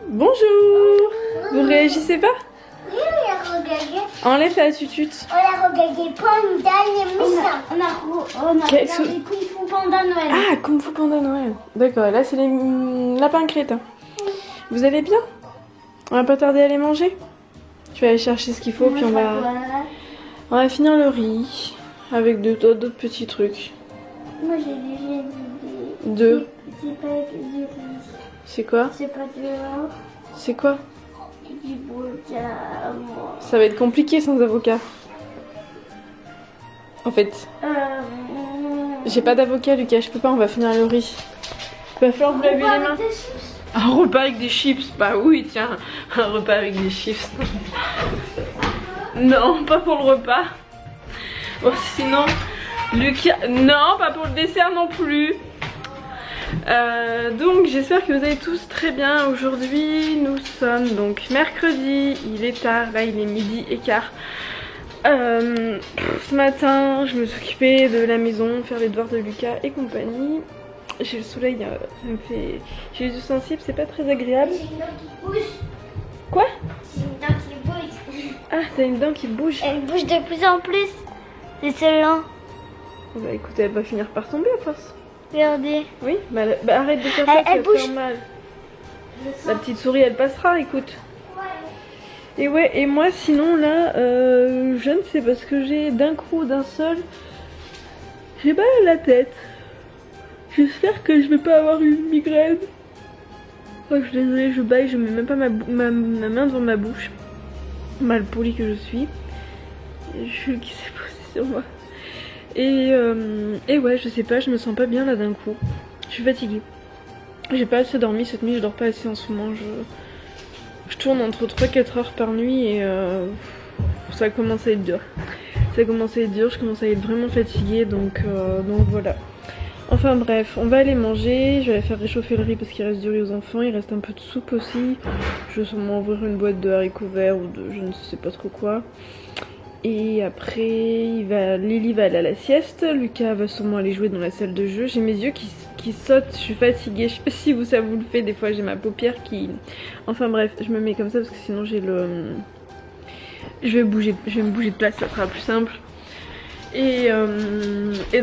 Bonjour. Vous réagissez pas? Oui, on a regardé. Enlève la tutute. On a regardé Panda et Moussa. On a regardé Kung Fu Panda Noël. Ah, Kung Fu Panda Noël. D'accord, là c'est les lapins crétins. Vous allez bien? On va pas tarder à les manger. Je vais aller chercher ce qu'il faut, puis on va finir le riz avec d'autres petits trucs. Moi j'ai déjà dit. Deux. C'est pas du riz. C'est quoi? C'est pas du riz. C'est quoi? Du avocat. Ça va être compliqué sans avocat. En fait, j'ai pas d'avocat, Lucas, je peux pas, on va finir le riz. Il va falloir vous laver les mains. Un repas avec des chips, bah oui, tiens, un repas avec des chips. Non, pas pour le repas. Bon, sinon, Lucas, non, pas pour le dessert non plus. Donc j'espère que vous allez tous très bien. Aujourd'hui nous sommes donc mercredi, il est tard, là il est 12h15. Ce matin je me suis occupée de la maison, faire les devoirs de Lucas et compagnie. J'ai le soleil, ça me fait... J'ai les yeux sensibles, c'est pas très agréable. J'ai une dent qui bouge. Quoi? J'ai une dent qui bouge. Ah, t'as une dent qui bouge. Elle bouge de plus en plus. C'est celle-là. Bah écoute, elle va finir par tomber à force. Regardez. Oui, bah arrête de faire ça, ça va faire mal. La petite souris elle passera, écoute. Et ouais, et moi sinon là, je ne sais pas ce que j'ai d'un coup, d'un seul. J'ai mal à la tête. J'espère que je vais pas avoir une migraine. Oh, je suis désolée, je baille, je mets même pas ma main devant ma bouche. Mal poli que je suis. Et Jules qui s'est posé sur moi. Et ouais, je sais pas, je me sens pas bien là d'un coup. Je suis fatiguée. J'ai pas assez dormi cette nuit, je dors pas assez en ce moment. Je tourne entre 3-4 heures par nuit et ça commence à être dur. Ça commence à être dur, je commence à être vraiment fatiguée, donc voilà. Enfin bref, on va aller manger, je vais aller faire réchauffer le riz parce qu'il reste du riz aux enfants, il reste un peu de soupe aussi. Je vais sûrement ouvrir une boîte de haricots verts ou de je ne sais pas trop quoi. Et après, Lily va aller à la sieste, Lucas va sûrement aller jouer dans la salle de jeu. J'ai mes yeux qui sautent, je suis fatiguée, je sais pas si ça vous le fait, des fois j'ai ma paupière qui... Enfin bref, je me mets comme ça parce que sinon j'ai le... Je vais me bouger de place, ça sera plus simple. Et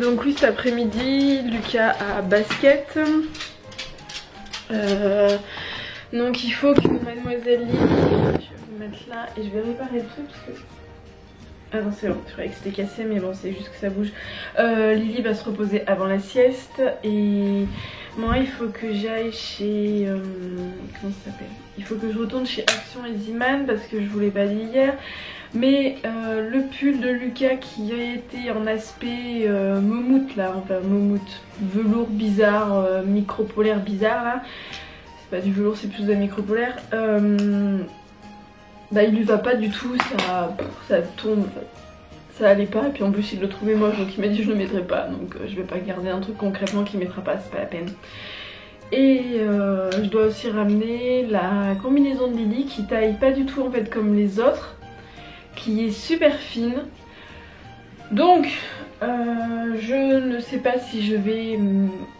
donc oui, cet après-midi, Lucas a basket. Donc il faut que mademoiselle Lily... Je vais vous mettre là et je vais réparer le truc parce que... Ah non c'est bon, je croyais que c'était cassé mais bon c'est juste que ça bouge. Lily va se reposer avant la sieste et moi il faut que j'aille chez... comment ça s'appelle? Il faut que je retourne chez Action et Ziman parce que je vous l'ai pas dit hier. Mais le pull de Lucas qui a été en aspect moumoute là, enfin moumoute, velours bizarre, micropolaire bizarre là. C'est pas du velours, c'est plus de la micropolaire. Bah il lui va pas du tout, ça tombe, ça allait pas et puis en plus il le trouvait moche donc il m'a dit je le mettrai pas donc je vais pas garder un truc concrètement qu'il mettra pas, c'est pas la peine. Et je dois aussi ramener la combinaison de Lily qui taille pas du tout en fait comme les autres, qui est super fine. Donc je ne sais pas si je vais,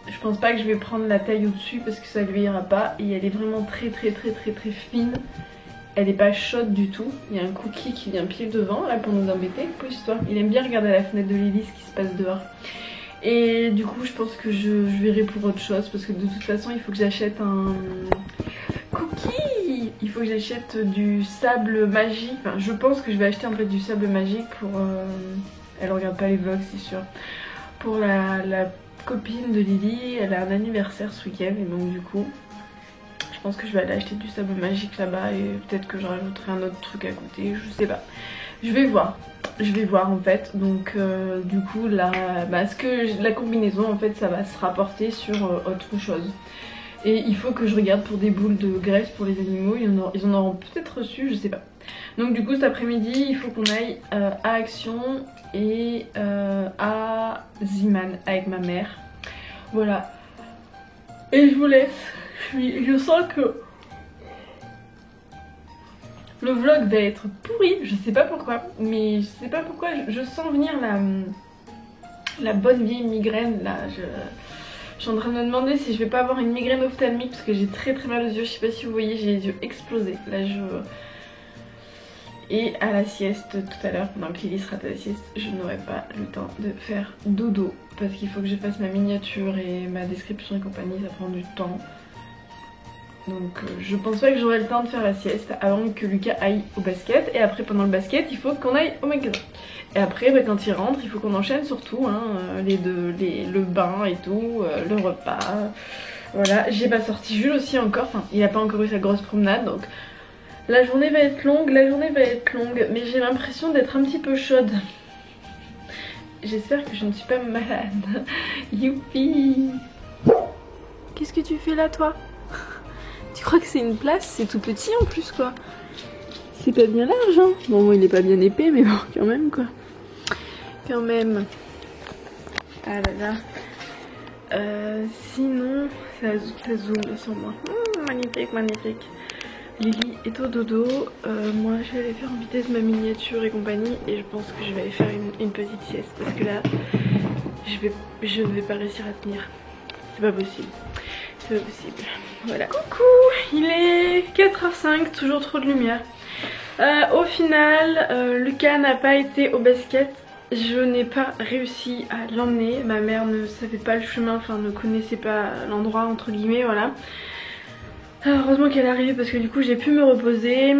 je pense pas que je vais prendre la taille au dessus parce que ça lui ira pas et elle est vraiment très fine. Elle est pas chaude du tout. Il y a un cookie qui vient pile devant là pour nous embêter. Pousse-toi. Il aime bien regarder à la fenêtre de Lily ce qui se passe dehors. Et du coup je pense que je verrai pour autre chose parce que de toute façon il faut que j'achète un cookie. Il faut que j'achète du sable magique. Enfin je pense que je vais acheter en fait du sable magique pour... Elle regarde pas les vlogs c'est sûr. Pour la copine de Lily. Elle a un anniversaire ce week-end et donc du coup... Je pense que je vais aller acheter du sable magique là-bas et peut-être que je rajouterai un autre truc à côté, je sais pas. Je vais voir en fait. Donc du coup la combinaison en fait ça va se rapporter sur autre chose. Et il faut que je regarde pour des boules de graisse pour les animaux, ils en auront peut-être reçu, je sais pas. Donc du coup cet après-midi il faut qu'on aille à Action et à Ziman avec ma mère. Voilà. Et je vous laisse. Je sens que le vlog va être pourri, je sais pas pourquoi, mais je sais pas pourquoi je sens venir la bonne vieille migraine là, Je suis en train de me demander si je vais pas avoir une migraine ophtalmique parce que j'ai très mal aux yeux. Je sais pas si vous voyez, j'ai les yeux explosés. Là Et à la sieste tout à l'heure, pendant que Lily sera à la sieste, je n'aurai pas le temps de faire dodo parce qu'il faut que je fasse ma miniature et ma description et compagnie, ça prend du temps. Donc je pense pas que j'aurai le temps de faire la sieste avant que Lucas aille au basket. Et après pendant le basket, il faut qu'on aille au magasin. Et après quand il rentre, il faut qu'on enchaîne surtout le bain et tout, le repas. Voilà, j'ai pas sorti Jules aussi encore, enfin il a pas encore eu sa grosse promenade donc... La journée va être longue, mais j'ai l'impression d'être un petit peu chaude. J'espère que je ne suis pas malade. Youpi! Qu'est-ce que tu fais là, toi? Tu crois que c'est une place? C'est tout petit en plus, quoi. C'est pas bien large, hein? Bon, il est pas bien épais, mais bon, quand même, quoi. Quand même. Ah là là. Sinon, ça zoome sur moi. Magnifique. Lily est au dodo, moi je vais aller faire en vitesse ma miniature et compagnie et je pense que je vais aller faire une petite sieste parce que là je ne vais pas réussir à tenir. C'est pas possible. Voilà. Coucou, il est 4h05, toujours trop de lumière. Au final, Lucas n'a pas été au basket. Je n'ai pas réussi à l'emmener. Ma mère ne savait pas le chemin, enfin ne connaissait pas l'endroit entre guillemets, voilà. Heureusement qu'elle est arrivée parce que du coup j'ai pu me reposer.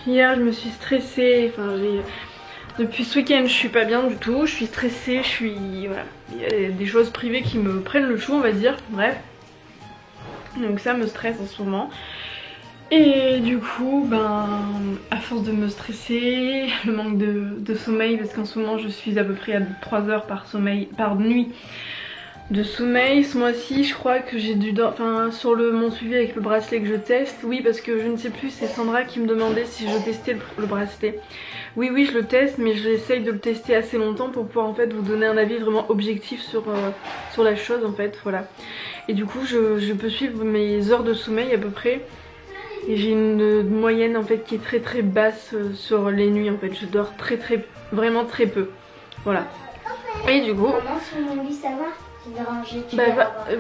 Hier je me suis stressée, depuis ce week-end je suis pas bien du tout, je suis stressée, voilà. Il y a des choses privées qui me prennent le chou on va dire, bref. Donc ça me stresse en ce moment. Et du coup à force de me stresser, le manque de sommeil, parce qu'en ce moment je suis à peu près à 3 heures par nuit de sommeil. Ce mois-ci je crois que j'ai dû sur mon suivi avec le bracelet que je teste, oui parce que je ne sais plus, c'est Sandra qui me demandait si je testais le bracelet. Oui je le teste mais j'essaye de le tester assez longtemps pour pouvoir en fait vous donner un avis vraiment objectif sur la chose en fait, voilà. Et du coup je peux suivre mes heures de sommeil à peu près et j'ai une moyenne en fait qui est très basse sur les nuits en fait, je dors vraiment très peu, voilà. Et du coup... Maman, sur mon lit ça va?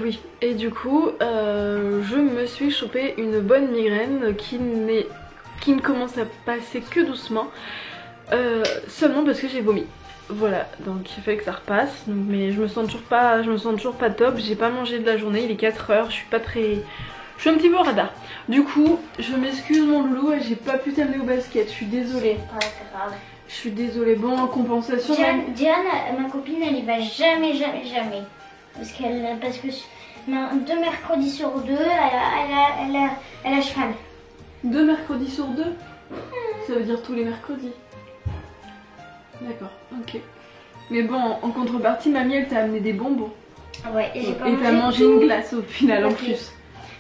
Oui, et du coup je me suis chopé une bonne migraine qui ne commence à passer que doucement, seulement parce que j'ai vomi. Voilà, donc il fait que ça repasse, mais je me sens toujours pas top, j'ai pas mangé de la journée, il est 4h, je suis un petit peu au radar. Du coup, je m'excuse mon loulou, j'ai pas pu t'amener au basket, je suis désolée. Pas grave. Je suis désolée, bon en compensation... Diane, ma copine, elle y va jamais. Parce que 2 mercredis sur 2, elle a cheval. 2 mercredis sur 2 Ça veut dire tous les mercredis. D'accord, ok. Mais bon, en contrepartie, mamie, elle t'a amené des bonbons. Ouais, et j'ai pas mangé. Et t'as mangé une glace au final en plus.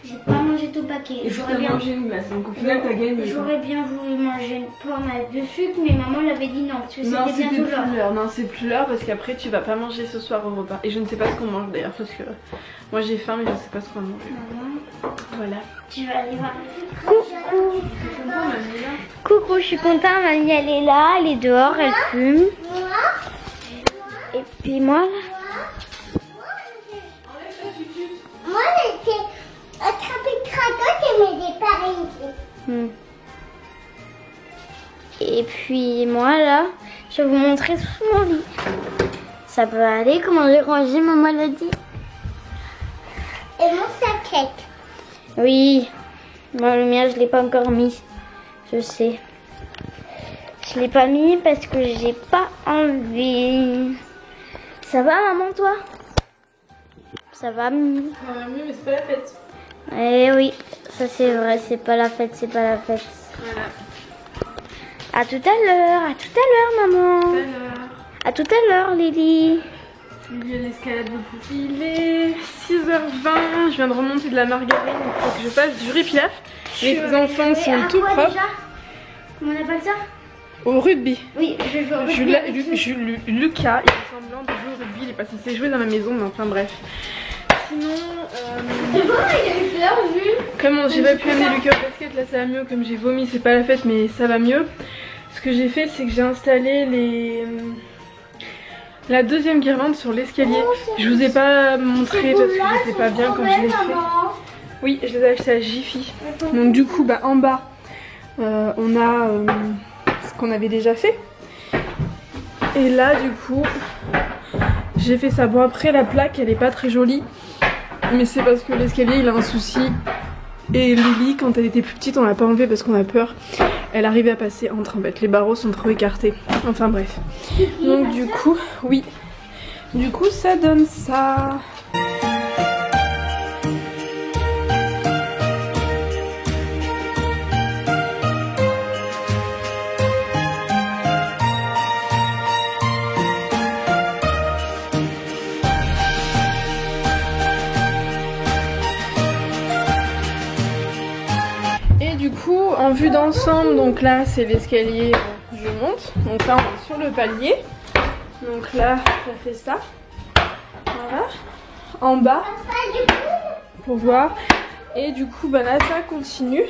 J'ai pas mangé tout le paquet. Et j'aurais bien mangé une glace, donc au final t'as gagné. J'aurais bien voulu manger une pomme de sucre, mais maman l'avait dit non, parce que c'était bientôt l'heure. Non, c'est plus l'heure parce qu'après tu vas pas manger ce soir au repas. Et je ne sais pas ce qu'on mange d'ailleurs, parce que moi j'ai faim, mais je ne sais pas ce qu'on va manger. Voilà. Tu vas aller voir. Coucou, je suis contente, mamie elle est là, elle est dehors, elle fume. Et puis moi j'étais attrapé de cracotte et mes départs ici. Et puis moi là, je vais vous montrer sous mon lit. Ça peut aller, comment j'ai rangé, maman l'a dit. Et mon sac. Oui, moi le mien je l'ai pas encore mis, je sais. Je l'ai pas mis parce que j'ai pas envie. Ça va maman toi? Ça va mieux? Ça va mieux mais c'est pas la fête. Eh oui, ça c'est vrai, c'est pas la fête, Voilà. À tout à l'heure maman. À tout à l'heure Lily. Il y a l'escalade de Poupie, il est 6h20, je viens de remonter de la margarine, il faut que je fasse du riz pilaf. Les enfants sont tout propres. Déjà comment on appelle ça? Au rugby. Oui, je vais jouer au rugby. Lucas, il fait semblant de jouer au rugby, il est pas censé jouer dans ma maison, mais enfin bref. Sinon, il a eu peur, Jules. Comme j'ai pas pu amener Lucas au basket, là ça va mieux, comme j'ai vomi, c'est pas la fête, mais ça va mieux. Ce que j'ai fait, c'est que j'ai installé La deuxième guirlande sur l'escalier. Je vous ai pas montré parce que j'étais pas bien quand je l'ai fait. Oui, je les ai achetés à Jiffy. Donc du coup, bah, en bas, on a ce qu'on avait déjà fait. Et là, du coup, j'ai fait ça. Bon, après, la plaque, elle est pas très jolie. Mais c'est parce que l'escalier, il a un souci. Et Lily, quand elle était plus petite, on l'a pas enlevé parce qu'on a peur. Elle arrivait à passer entre en fait. Les barreaux sont trop écartés. Enfin bref. Donc du coup, oui. Du coup, ça donne ça. En vue d'ensemble, donc là c'est l'escalier, je monte, donc là on est sur le palier, donc là ça fait ça, voilà, en bas, pour voir, et du coup bah là ça continue,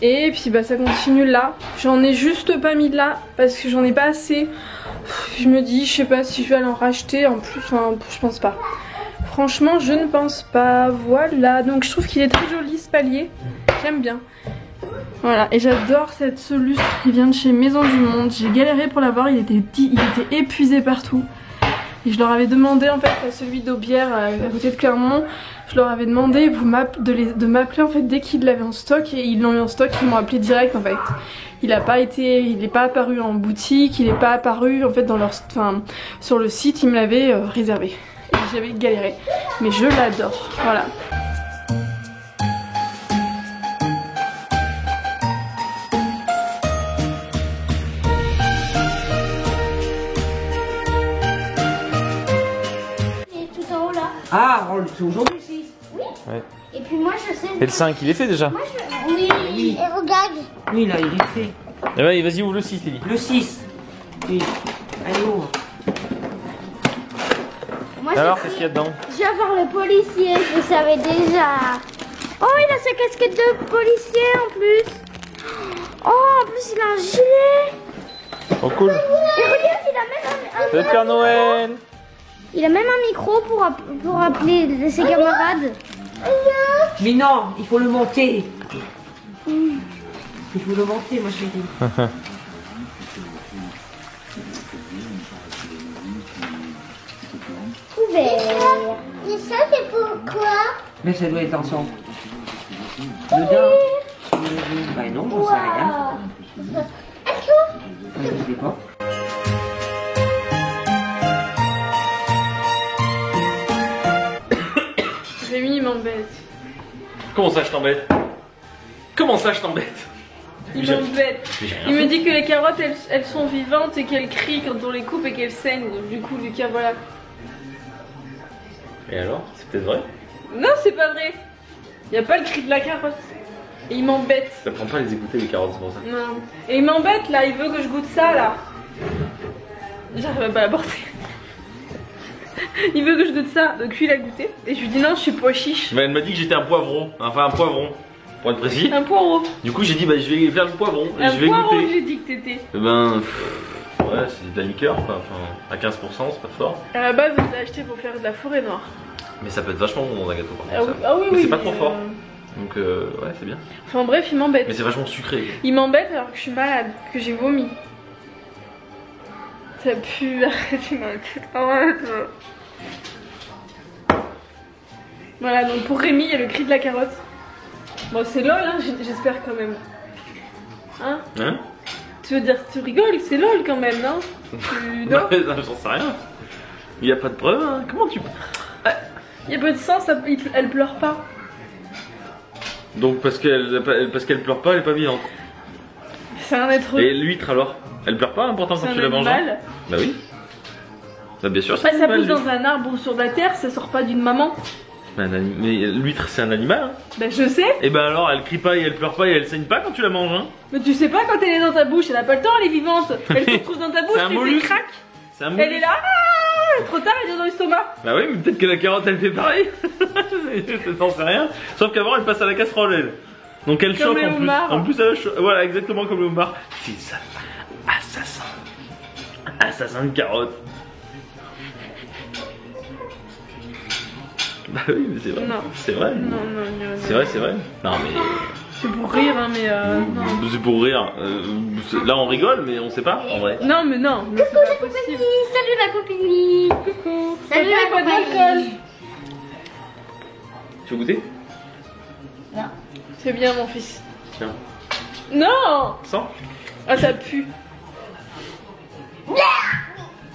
et puis bah ça continue là, j'en ai juste pas mis là, parce que j'en ai pas assez, je me dis, je sais pas si je vais aller en racheter, en plus, enfin, je pense pas. Franchement je ne pense pas, voilà, donc je trouve qu'il est très joli ce palier, j'aime bien. Voilà, et j'adore ce lustre qui vient de chez Maison du Monde. J'ai galéré pour l'avoir, il était épuisé partout. Et je leur avais demandé en fait à celui d'Aubière à côté de Clermont, je leur avais demandé de m'appeler en fait dès qu'ils l'avaient en stock, et ils l'ont eu en stock, ils m'ont appelé direct en fait. Il n'est pas apparu en boutique, il n'est pas apparu en fait dans sur le site, ils me l'avaient réservé. Et j'avais galéré, mais je l'adore, voilà. Ah, c'est aujourd'hui 6. Oui. Ouais. Et puis moi je sais. Et le 5, il est fait déjà? Oui, oui. Et regarde. Oui, là, il est fait. Eh ben, vas-y, ouvre le 6, Lily. Le 6. Oui. Allez, ouvre. Moi, alors, qu'est-ce qu'il y a dedans? Je vais avoir le policier, je le savais déjà. Oh, il a sa casquette de policier en plus. Oh, en plus, il a un gilet. Oh, cool. Et regarde, il a même un Le Père Noël. Il a même un micro pour appeler ses camarades. Mais non, il faut le monter. Il faut le monter, ma chérie. Ouvert. Et ça, c'est pourquoi? Mais ça doit être ensemble. Dedans. Bah non, j'en sais rien. Je sais pas. Rémi il m'embête. Comment ça, je t'embête? Comment ça, je t'embête? Il m'embête. Il me dit que les carottes elles sont vivantes et qu'elles crient quand on les coupe et qu'elles saignent. Donc, du coup, Lucas, voilà. Et alors? C'est peut-être vrai? Non, c'est pas vrai. Il n'y a pas le cri de la carotte. Et il m'embête. T'apprends pas à les écouter, les carottes, c'est pour ça. Non. Et il m'embête là, il veut que je goûte ça là. J'arrive pas à la porter. Il veut que je goûte ça, donc lui il a goûté. Et je lui dis non, je suis pois chiche. Mais elle m'a dit que j'étais un poivron, enfin un poivron, pour être précis. Un poireau. Du coup j'ai dit bah je vais faire le poivron et Un je vais poireau, goûter. j'ai dit que t'étais. Eh ben, ouais, c'est de la liqueur quoi, enfin à 15% c'est pas fort. À la base, je l'ai acheté pour faire de la forêt noire. Mais ça peut être vachement bon dans un gâteau par Ah, contre. oui, Ça. ah oui, Mais oui. c'est pas trop fort. Donc ouais c'est bien. Enfin bref, il m'embête. Mais c'est vachement sucré. Il m'embête alors que je suis malade, que j'ai vomi. Ça pue, arrête, tu m'arrêtes. Voilà, donc pour Rémi, il y a le cri de la carotte. Bon, c'est lol, hein, j'espère quand même. Hein? Hein? Tu veux dire, tu rigoles, c'est lol quand même, non? Non? Non, j'en sais rien. Il y a pas de preuve, hein? Comment tu... Il y a pas de sang, elle pleure pas. Donc parce qu'elle pleure pas, elle est pas vivante. C'est un être. Et l'huître alors? Elle pleure pas, important quand tu la manges? Animal. Bah oui. Bah bien sûr, Bah, ça pousse l'huître. dans un arbre ou sur de la terre, ça sort pas d'une maman. Mais l'huître c'est un animal. Hein. Bah je sais. Et bah alors elle crie pas et elle pleure pas et elle saigne pas quand tu la manges. Hein. Mais tu sais pas quand elle est dans ta bouche, elle a pas le temps, elle est vivante. Elle se retrouve dans ta bouche, C'est un tu fais mollusque. crac. C'est un mollusque. Elle est là, ah, trop tard, elle est dans l'estomac. Bah oui, mais peut-être que la carotte elle fait pareil. Je t'en sais rien. Sauf qu'avant elle passe à la casserole elle. Donc elle Comme chauffe les en plus. homards. En plus elle chauffe. Voilà, exactement comme le homard. C'est ça. Assassin. Assassin de carotte. Bah oui, mais c'est vrai. Non. C'est vrai. Non. C'est vrai, c'est vrai. Non, mais. C'est pour rire, hein, mais non. C'est pour rire. Là, on rigole, mais on sait pas en vrai. Non, mais non. Mais c'est pas possible. Salut la copine. Coucou. Salut la Pas compagnie. d'alcool. Tu veux goûter? Non. C'est bien, mon fils. Tiens. Non. Sans? Ah, ça pue.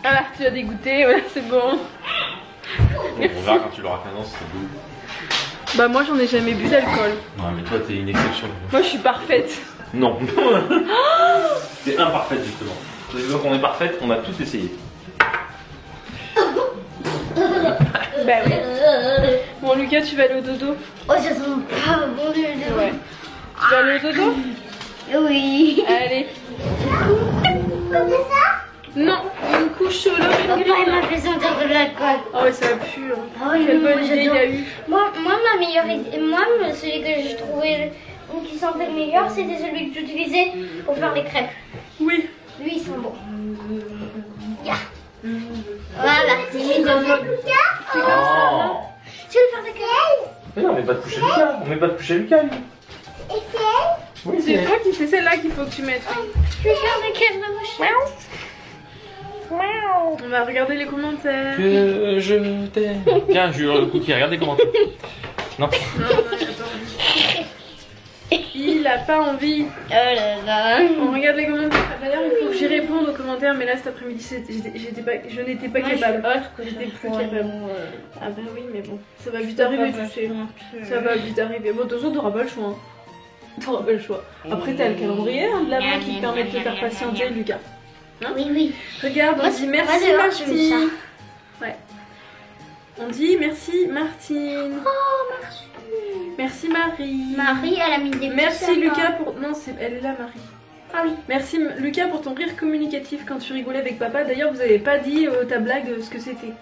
Ah là, tu as dégoûté, voilà, c'est bon. On verra quand tu l'auras fait. Non, c'est beau. Bah, moi, j'en ai jamais bu d'alcool. Non, mais toi, t'es une exception. Moi, je suis parfaite. Non. T'es imparfaite, justement. Les fois qu'on est parfaite, on a tous essayé. Bah oui. Bon, Lucas, tu vas aller au dodo? Oh, ça sent pas bon du tout. Ouais. Tu vas aller au dodo? Oui. Allez. Comme ça? Non, une couche sur l'eau. Papa, il m'a fait sentir de l'alcool. Oh ouais, ça pue. Hein. Ah oui, Quelle moi, bonne idée il y a eu. Moi, ma meilleure idée, celui que je trouvais qui sentait le meilleur, c'était celui que j'utilisais pour faire les crêpes. Oui. Lui, il sent bon. Yeah. Voilà, c'est lui de Oh. Tu veux faire des crêpes? Mais non, on met pas de coucher Lucas. On met pas de coucher Lucas, lui. Oui, C'est toi qui c'est celle-là qu'il faut que tu mettes. Oui. Je veux faire des crêpes de mouche. On va regarder les commentaires. Que je t'aime. Tiens, je le cookie, regarde les commentaires. Non. Non, attends. Il a pas envie. Oh là là. On regarde les commentaires. D'ailleurs, il faut que j'y réponde aux commentaires, mais là cet après-midi, je n'étais pas capable. J'étais plus capable. Ah bah oui, mais bon, ça va vite arriver, tu sais. Ça va vite arriver. Bon, de toute façon, t'auras pas le choix. Hein. T'auras pas le choix. Après, t'as le calendrier hein, de là-bas qui te permet de te faire patienter, Lucas. Hein? Oui, oui. Regarde, on Moi, dit moi, merci dehors, j'ai mis ça. Martine. Ouais. On dit merci Martine. Oh, merci. Merci Marie. Marie, elle a mis des Merci petits Lucas sapins. pour. Non, elle est là, Marie. Ah oui. Merci Lucas pour ton rire communicatif quand tu rigolais avec papa. D'ailleurs, vous avez pas dit ta blague ce que c'était.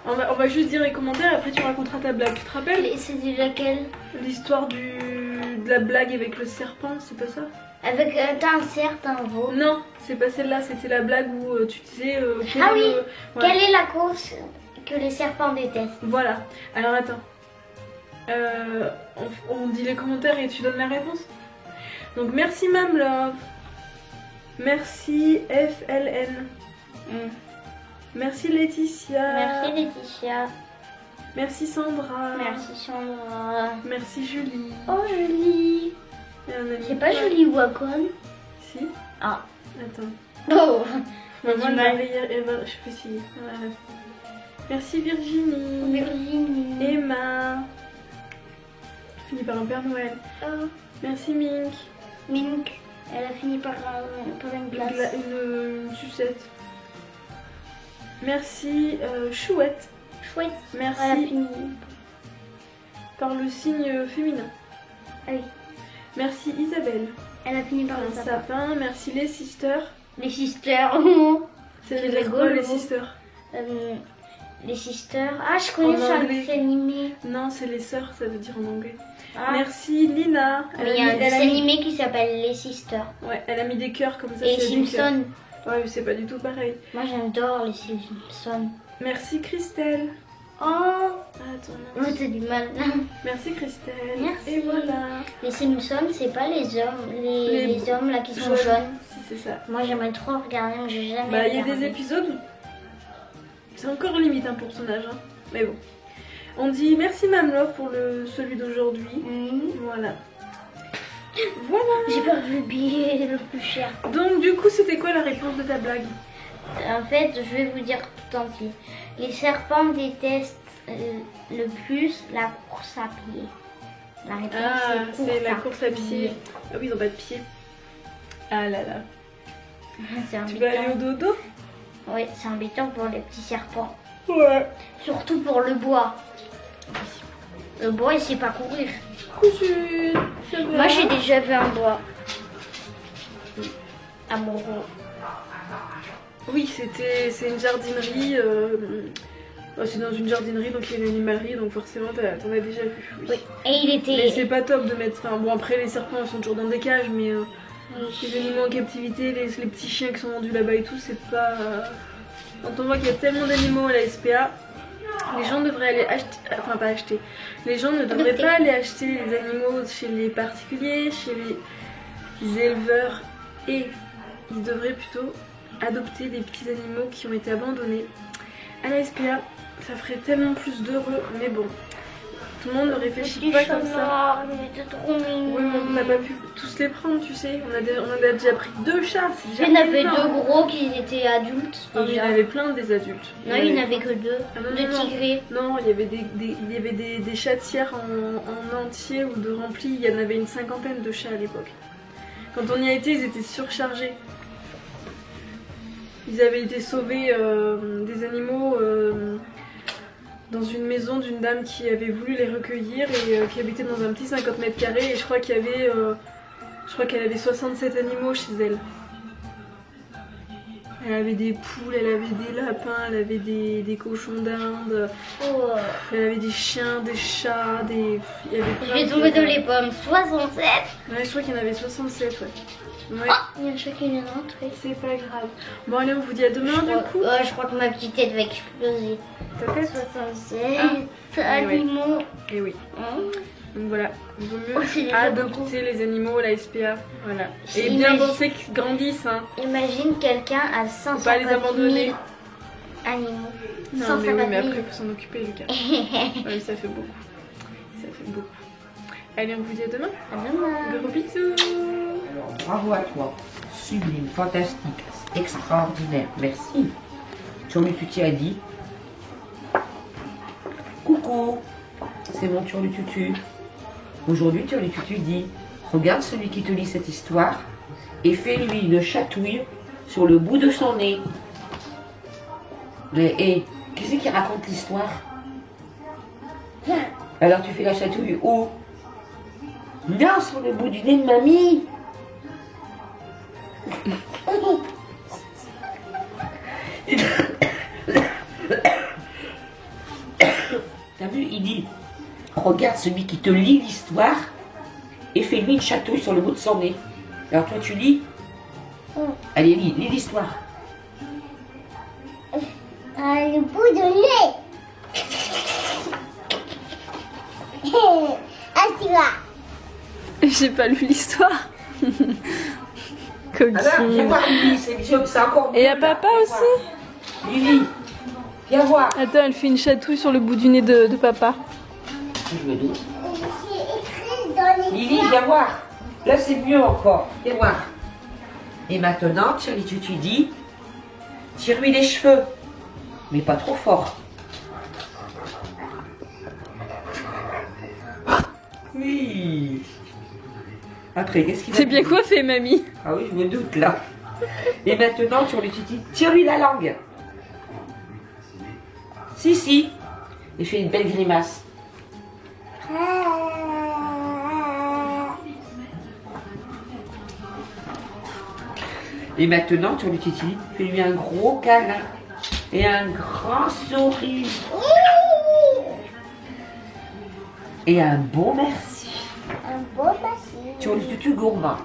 On va juste dire les commentaires et après tu raconteras ta blague. Tu te rappelles? C'était laquelle? L'histoire de la blague avec le serpent, c'est pas ça? Avec un certain veau. Non, c'est pas celle-là. C'était la blague où tu disais. Ah oui. ouais. Quelle est la course que les serpents détestent? Voilà. Alors attends. On dit les commentaires et tu donnes la réponse. Donc merci Mamlove. Merci FLN. Merci Laetitia. Merci Laetitia. Merci Sandra. Merci Sandra. Merci Julie. Oh Julie. C'est pas Julie Wacom? Si. Ah. Attends. Oh. Maman, je fais si. Voilà. Merci Virginie. Virginie. Emma. Fini par un Père Noël. Oh. Merci Mink. Mink. Elle a fini par une glace. Une sucette. Merci Chouette. Chouette. Merci Elle a fini. par le signe féminin. Ah oui. Merci Isabelle. Elle a fini par Un un sapin. sapin. Merci les sisters. Les sisters. C'est C'est les rigolo. les sisters. Les sisters. Ah, je connais En ça, anglais. c'est animé. Non, c'est les sœurs, ça veut dire en anglais. Ah. Merci Lina. Mais il y a un dessin animé qui s'appelle Les Sisters. Ouais, elle a mis des cœurs comme ça. Et c'est des Simpson. cœurs. Ouais, mais c'est pas du tout pareil. Moi j'adore les Simpsons. Merci Christelle. Oh, Attends, oh mince. t'as du mal. Merci Christelle. Merci. Et voilà. Les Simpsons, c'est pas les hommes, les hommes là qui sont jaunes. Si, c'est ça. Moi j'aimerais trop regarder, mais j'ai jamais Bah, il y a regardé. des épisodes où c'est encore limite hein, pour son âge. Hein. Mais bon. On dit merci Mamlove pour celui d'aujourd'hui. Voilà. Voilà. J'ai perdu le billet le plus cher. Donc du coup, c'était quoi la réponse de ta blague? En fait, je vais vous dire tout entier. Les serpents détestent le plus la course à pied. La réponse Ah, c'est la à course à pied. Ah oui, ils ont pas de pied. Ah là là. C'est Tu vas aller au embêtant. dodo? Oui, c'est embêtant pour les petits serpents. Ouais. Surtout pour le bois. Le bois, il sait pas courir. Cousu. Moi, j'ai déjà vu un bois. Amoureux. Oui, c'est une jardinerie. C'est dans une jardinerie, donc il y a une animalerie, donc forcément t'en as déjà vu. Oui. Oui. Et il Mais était. c'est pas top de mettre. Enfin bon, après les serpents ils sont toujours dans des cages, mais les animaux en captivité, les petits chiens qui sont vendus là-bas et tout, c'est pas. Quand on voit qu'il y a tellement d'animaux à la SPA, Les gens devraient aller acheter, enfin pas acheter, les gens ne devraient pas aller acheter les animaux chez les particuliers, chez les éleveurs, et ils devraient plutôt adopter des petits animaux qui ont été abandonnés à la SPA. Ça ferait tellement plus d'heureux, mais bon, tout le monde ne réfléchit pas comme ça. Trop mignon. Oui, mais on n'a pas pu tous les prendre, tu sais. On a déjà pris 2 chats. Il y en avait 2 gros qui étaient adultes. Non, il y en avait plein des adultes. Non, il n'y en avait que 2. Ah, non, 2 tigrés. Non, il y avait des chatières en entier ou de remplis. Il y en avait une 50aine de chats à l'époque. Quand on y a été, ils étaient surchargés. Ils avaient été sauvés des animaux dans une maison d'une dame qui avait voulu les recueillir et qui habitait dans un petit 50 mètres carrés. Et je crois qu'elle avait 67 animaux chez elle. Elle avait des poules, elle avait des lapins, elle avait des cochons d'Inde, elle avait des chiens, des chats, il y avait Je vais tomber dans les pommes. 67. Ouais, je crois qu'il y en avait 67, ouais. Ouais. Oh, il y a un chat qui vient de rentrer. C'est pas grave. Bon allez, on vous dit à demain du coup. Je crois que ma petite tête va exploser. Ta tête 67 animaux. Et oui. Donc voilà, il vaut mieux C'est déjà adopter les animaux, la SPA. Voilà. Et Imagine- bien penser qu'ils grandissent, hein. Imagine quelqu'un à Faut 550 pas les abandonner. 000 animaux. Non, 150 mais oui, mais 000. après, il faut s'en occuper, Lucas. Oui, ça fait beaucoup. Ça fait beaucoup. Allez, on vous dit à demain. À demain. Gros bisous. Alors, bravo à toi. Sublime, fantastique, extraordinaire. Merci. Turlututu a dit coucou, c'est mon Turlututu. Aujourd'hui, Turlututu dit regarde celui qui te lit cette histoire et fais-lui une chatouille sur le bout de son nez. Mais hé, qui c'est qui raconte l'histoire? Alors tu fais la chatouille où? Non, sur le bout du nez de mamie. T'as vu, il dit regarde celui qui te lit l'histoire et fais-lui une chatouille sur le bout de son nez. Alors toi tu lis. Allez, lis l'histoire. Le bout de nez. Ah, tu vas. J'ai pas lu l'histoire. Coquine. Alors, viens voir Lily, c'est encore mieux. Et à là. papa Viens aussi. voir. Lily, viens voir. Attends, elle fait une chatouille sur le bout du nez de papa. Je me doute. Lily, viens voir. Là, c'est mieux encore. Viens voir. Et maintenant, Turlututu dit tire-lui les cheveux, mais pas trop fort. Oui. Après, qu'est-ce qu'il va C'est bien dire? coiffé, mamie. Ah oui, je me doute là. Et maintenant, Turlututu, tire-lui la langue. Si, si. Il fait une belle grimace. Et maintenant, Turlututu, fais-lui un gros câlin et un grand sourire. Et un bon merci. Un beau bassin. Turlututu gourmand.